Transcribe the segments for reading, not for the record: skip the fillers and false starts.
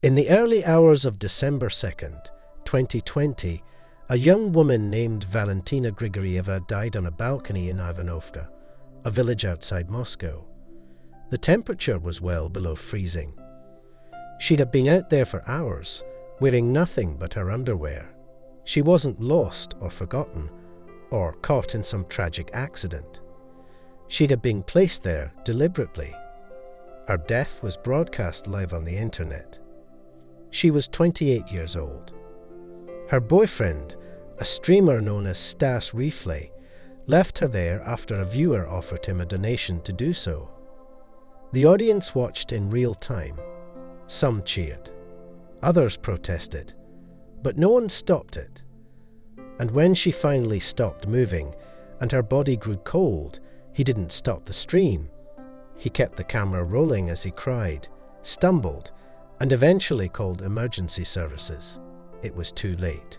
In the early hours of December 2nd, 2020, a young woman named Valentina Grigorieva died on a balcony in Ivanovka, a village outside Moscow. The temperature was well below freezing. She'd have been out there for hours, wearing nothing but her underwear. She wasn't lost or forgotten, or caught in some tragic accident. She'd have been placed there deliberately. Her death was broadcast live on the internet. She was 28 years old. Her boyfriend, a streamer known as Stas ReeFlay, left her there after a viewer offered him a donation to do so. The audience watched in real time. Some cheered. Others protested. But no one stopped it. And when she finally stopped moving and her body grew cold, he didn't stop the stream. He kept the camera rolling as he cried, stumbled, and eventually called emergency services. It was too late.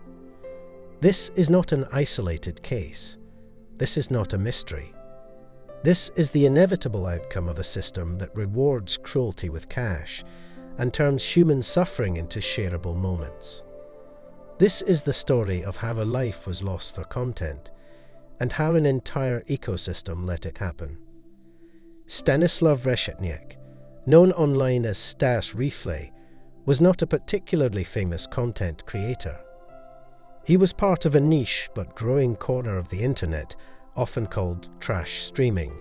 This is not an isolated case. This is not a mystery. This is the inevitable outcome of a system that rewards cruelty with cash and turns human suffering into shareable moments. This is the story of how a life was lost for content and how an entire ecosystem let it happen. Stanislav Reshetniak, known online as Stas ReeFlay, was not a particularly famous content creator. He was part of a niche but growing corner of the internet, often called trash streaming.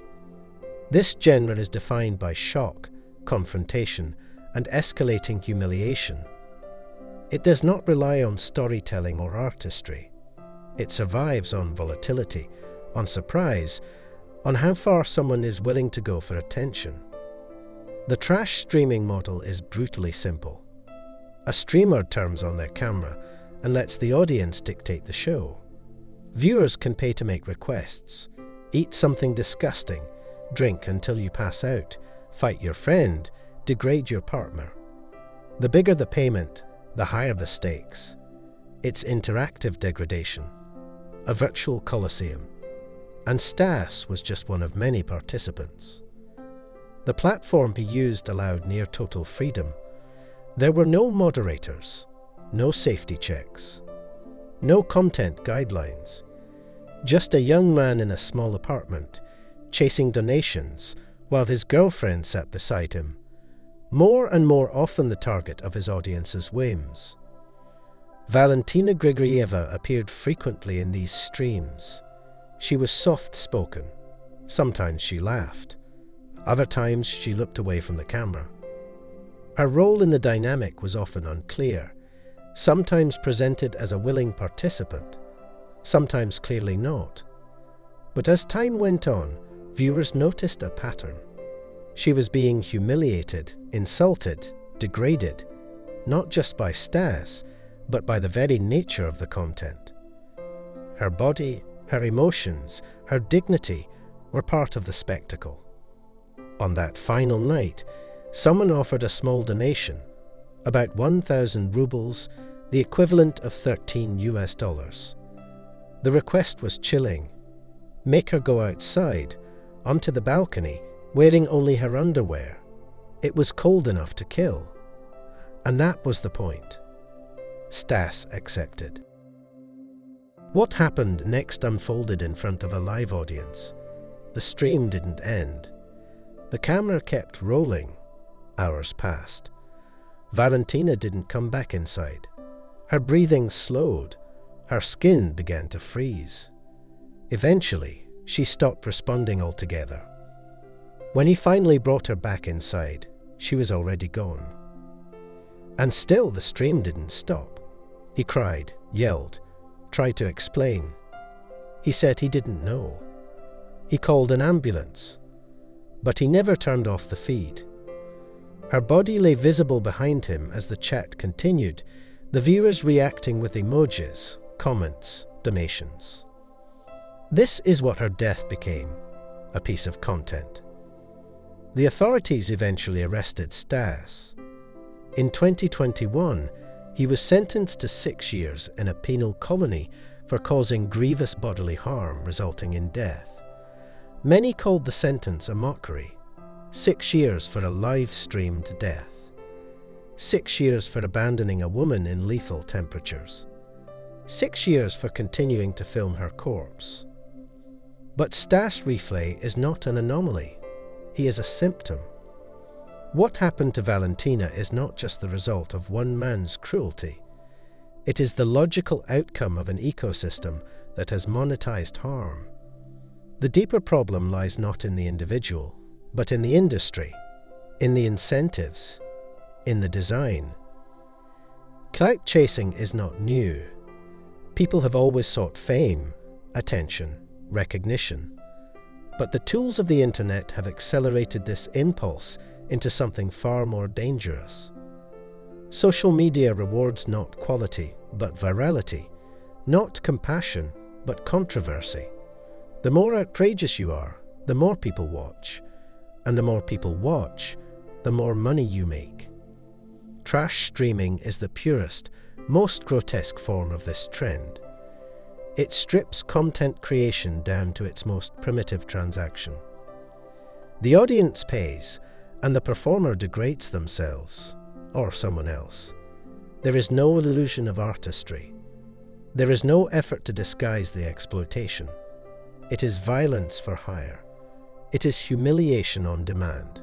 This genre is defined by shock, confrontation, and escalating humiliation. It does not rely on storytelling or artistry. It survives on volatility, on surprise, on how far someone is willing to go for attention. The trash streaming model is brutally simple. A streamer turns on their camera and lets the audience dictate the show. Viewers can pay to make requests, eat something disgusting, drink until you pass out, fight your friend, degrade your partner. The bigger the payment, the higher the stakes. It's interactive degradation, a virtual coliseum. And Stas was just one of many participants. The platform he used allowed near total freedom. There were no moderators, no safety checks, no content guidelines. Just a young man in a small apartment, chasing donations while his girlfriend sat beside him, more and more often the target of his audience's whims. Valentina Grigorieva appeared frequently in these streams. She was soft-spoken. Sometimes she laughed. Other times she looked away from the camera. Her role in the dynamic was often unclear, sometimes presented as a willing participant, sometimes clearly not. But as time went on, viewers noticed a pattern. She was being humiliated, insulted, degraded, not just by Stas, but by the very nature of the content. Her body, her emotions, her dignity were part of the spectacle. On that final night, someone offered a small donation, about 1,000 rubles, the equivalent of $13. The request was chilling. Make her go outside, onto the balcony, wearing only her underwear. It was cold enough to kill. And that was the point. Stas accepted. What happened next unfolded in front of a live audience. The stream didn't end. The camera kept rolling. Hours passed. Valentina didn't come back inside. Her breathing slowed. Her skin began to freeze. Eventually, she stopped responding altogether. When he finally brought her back inside, she was already gone. And still the stream didn't stop. He cried, yelled, tried to explain. He said he didn't know. He called an ambulance. But he never turned off the feed. Her body lay visible behind him as the chat continued, the viewers reacting with emojis, comments, donations. This is what her death became, a piece of content. The authorities eventually arrested Stas. In 2021, he was sentenced to 6 years in a penal colony for causing grievous bodily harm resulting in death. Many called the sentence a mockery. 6 years for a live-streamed death. 6 years for abandoning a woman in lethal temperatures. 6 years for continuing to film her corpse. But Stas ReeFlay is not an anomaly. He is a symptom. What happened to Valentina is not just the result of one man's cruelty. It is the logical outcome of an ecosystem that has monetized harm. The deeper problem lies not in the individual, but in the industry, in the incentives, in the design. Clout chasing is not new. People have always sought fame, attention, recognition. But the tools of the internet have accelerated this impulse into something far more dangerous. Social media rewards not quality, but virality, not compassion, but controversy. The more outrageous you are, the more people watch. And the more people watch, the more money you make. Trash streaming is the purest, most grotesque form of this trend. It strips content creation down to its most primitive transaction. The audience pays, and the performer degrades themselves, or someone else. There is no illusion of artistry. There is no effort to disguise the exploitation. It is violence for hire. It is humiliation on demand.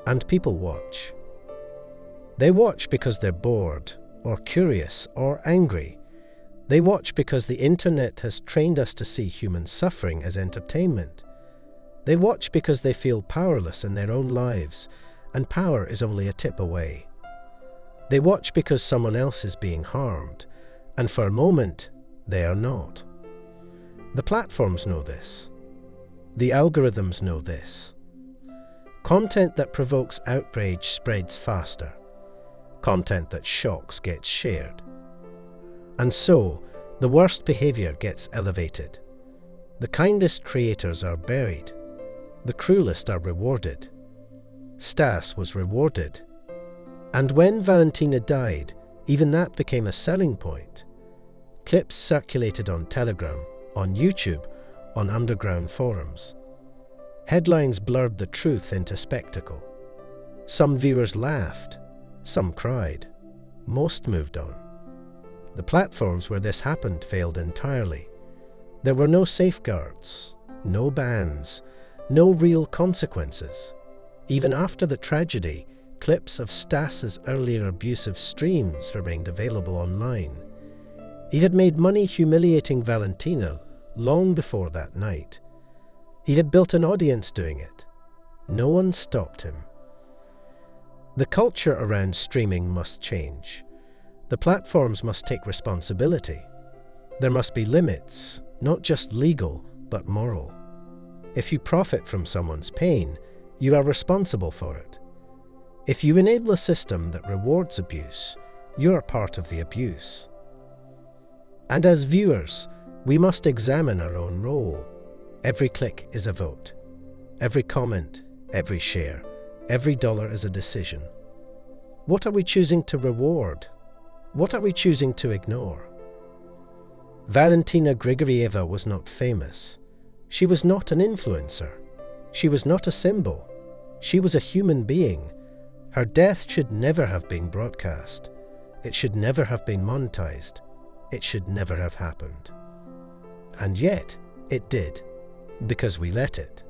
And people watch. They watch because they're bored, or curious, or angry. They watch because the internet has trained us to see human suffering as entertainment. They watch because they feel powerless in their own lives, and power is only a tip away. They watch because someone else is being harmed, and for a moment, they are not. The platforms know this. The algorithms know this. Content that provokes outrage spreads faster. Content that shocks gets shared. And so, the worst behavior gets elevated. The kindest creators are buried. The cruelest are rewarded. Stas was rewarded. And when Valentina died, even that became a selling point. Clips circulated on Telegram, on YouTube, on underground forums. Headlines blurred the truth into spectacle. Some viewers laughed, some cried, most moved on. The platforms where this happened failed entirely. There were no safeguards, no bans, no real consequences. Even after the tragedy, clips of Stas's earlier abusive streams remained available online. He had made money humiliating Valentina long before that night. He had built an audience doing it. No one stopped him. The culture around streaming must change. The platforms must take responsibility. There must be limits, not just legal, but moral. If you profit from someone's pain, you are responsible for it. If you enable a system that rewards abuse, you are part of the abuse. And as viewers, we must examine our own role. Every click is a vote. Every comment, every share, every dollar is a decision. What are we choosing to reward? What are we choosing to ignore? Valentina Grigorieva was not famous. She was not an influencer. She was not a symbol. She was a human being. Her death should never have been broadcast. It should never have been monetized. It should never have happened. And yet, it did, because we let it.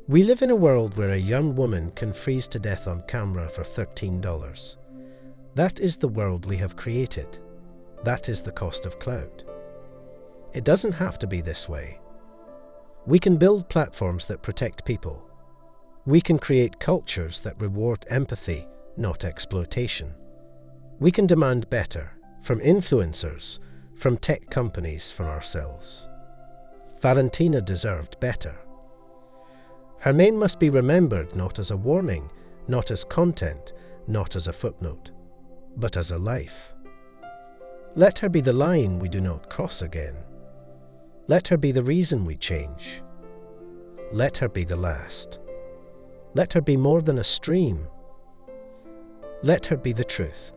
We live in a world where a young woman can freeze to death on camera for $13. That is the world we have created. That is the cost of clout. It doesn't have to be this way. We can build platforms that protect people. We can create cultures that reward empathy, not exploitation. We can demand better from influencers, from tech companies, from ourselves. Valentina deserved better. Her name must be remembered not as a warning, not as content, not as a footnote, but as a life. Let her be the line we do not cross again. Let her be the reason we change. Let her be the last. Let her be more than a stream. Let her be the truth.